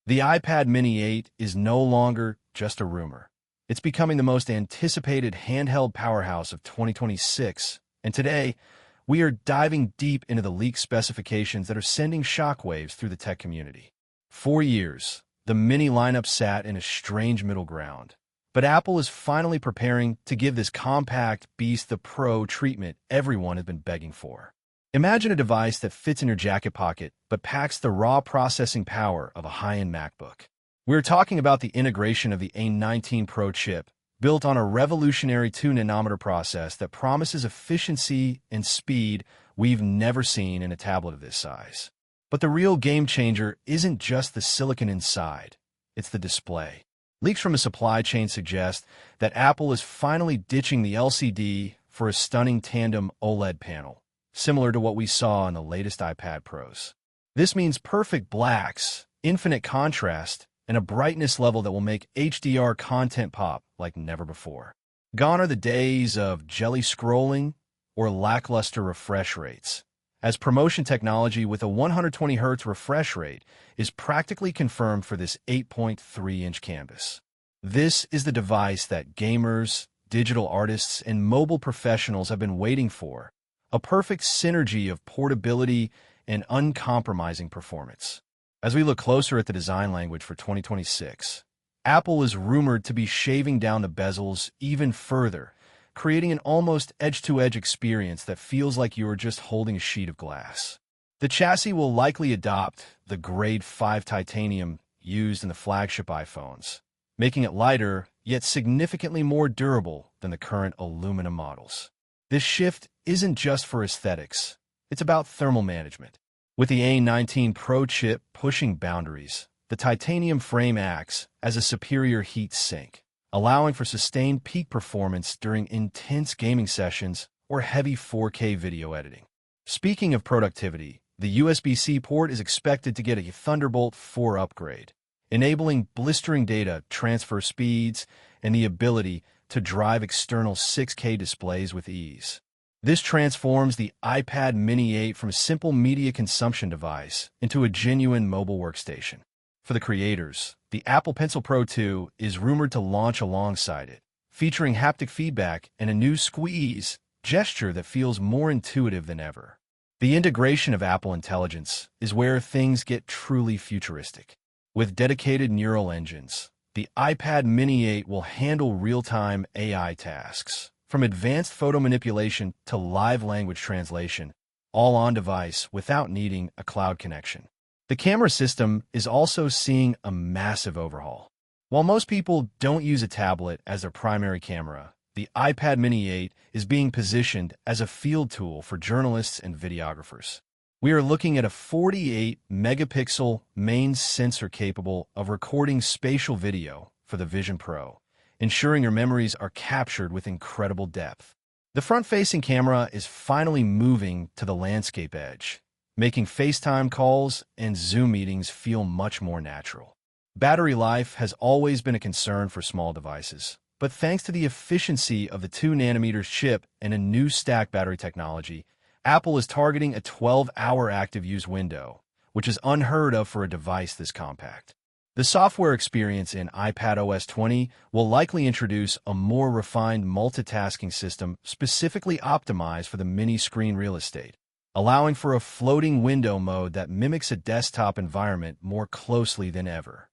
The iPad Mini 8 is no longer just a rumor. It's becoming the most anticipated handheld powerhouse of 2026, and today, we are diving deep into the leaked specifications that are sending shockwaves through the tech community. For years, the Mini lineup sat in a strange middle ground, but Apple is finally preparing to give this compact beast the Pro treatment everyone has been begging for. Imagine a device that fits in your jacket pocket but packs the raw processing power of a high-end MacBook. We're talking about the integration of the A20 Pro chip, built on a revolutionary 2-nanometer process that promises efficiency and speed we've never seen in a tablet of this size. But the real game-changer isn't just the silicon inside, it's the display. Leaks from a supply chain suggest that Apple is finally ditching the LCD for a stunning tandem OLED panel, similar to what we saw in the latest iPad Pros. This means perfect blacks, infinite contrast, and a brightness level that will make HDR content pop like never before. Gone are the days of jelly scrolling or lackluster refresh rates, as promotion technology with a 120Hz refresh rate is practically confirmed for this 8.3-inch canvas. This is the device that gamers, digital artists, and mobile professionals have been waiting for, a perfect synergy of portability and uncompromising performance. As we look closer at the design language for 2026, Apple is rumored to be shaving down the bezels even further, creating an almost edge-to-edge experience that feels like you are just holding a sheet of glass. The chassis will likely adopt the Grade 5 titanium used in the flagship iPhones, making it lighter yet significantly more durable than the current aluminum models. This shift isn't just for aesthetics, it's about thermal management. With the A20 Pro chip pushing boundaries, the titanium frame acts as a superior heat sink, allowing for sustained peak performance during intense gaming sessions or heavy 4K video editing. Speaking of productivity, the USB-C port is expected to get a Thunderbolt 4 upgrade, enabling blistering data transfer speeds and the ability to drive external 6K displays with ease. This transforms the iPad Mini 8 from a simple media consumption device into a genuine mobile workstation. For the creators, the Apple Pencil Pro 2 is rumored to launch alongside it, featuring haptic feedback and a new squeeze gesture that feels more intuitive than ever. The integration of Apple Intelligence is where things get truly futuristic. With dedicated neural engines, the iPad Mini 8 will handle real-time AI tasks, from advanced photo manipulation to live language translation, all on device without needing a cloud connection. The camera system is also seeing a massive overhaul. While most people don't use a tablet as their primary camera, the iPad Mini 8 is being positioned as a field tool for journalists and videographers. We are looking at a 48-megapixel main sensor capable of recording spatial video for the Vision Pro, ensuring your memories are captured with incredible depth. The front-facing camera is finally moving to the landscape edge, making FaceTime calls and Zoom meetings feel much more natural. Battery life has always been a concern for small devices, but thanks to the efficiency of the 2-nanometer chip and a new stack battery technology, Apple is targeting a 12-hour active use window, which is unheard of for a device this compact. The software experience in iPadOS 20 will likely introduce a more refined multitasking system specifically optimized for the mini screen real estate, allowing for a floating window mode that mimics a desktop environment more closely than ever.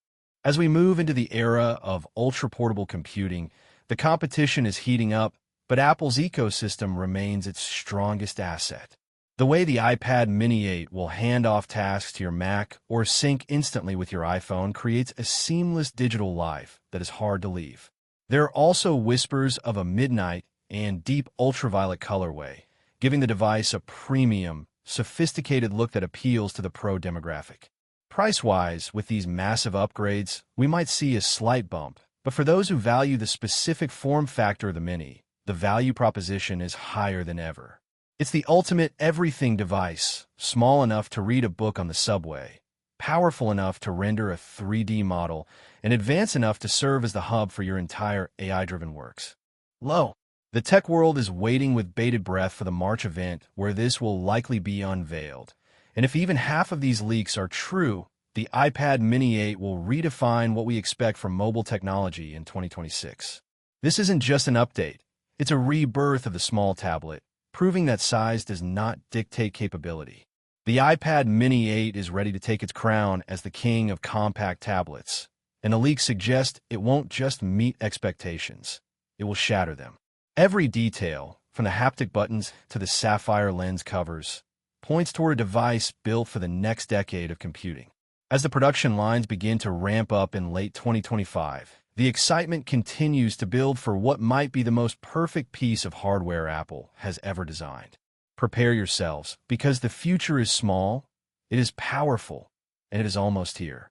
As we move into the era of ultra-portable computing, the competition is heating up, but Apple's ecosystem remains its strongest asset. The way the iPad Mini 8 will hand off tasks to your Mac or sync instantly with your iPhone creates a seamless digital life that is hard to leave. There are also whispers of a midnight and deep ultraviolet colorway, giving the device a premium, sophisticated look that appeals to the pro demographic. Price-wise, with these massive upgrades, we might see a slight bump, but for those who value the specific form factor of the Mini, the value proposition is higher than ever. It's the ultimate everything device, small enough to read a book on the subway, powerful enough to render a 3D model, and advanced enough to serve as the hub for your entire AI-driven works. The tech world is waiting with bated breath for the March event where this will likely be unveiled. And if even half of these leaks are true, The iPad Mini 8 will redefine what we expect from mobile technology in 2026. This isn't just an update. It's a rebirth of the small tablet, proving that size does not dictate capability. The iPad Mini 8 is ready to take its crown as the king of compact tablets, and the leaks suggest it won't just meet expectations, it will shatter them. Every detail, from the haptic buttons to the sapphire lens covers, points toward a device built for the next decade of computing. As the production lines begin to ramp up in late 2025, the excitement continues to build for what might be the most perfect piece of hardware Apple has ever designed. Prepare yourselves, because the future is small, it is powerful, and it is almost here.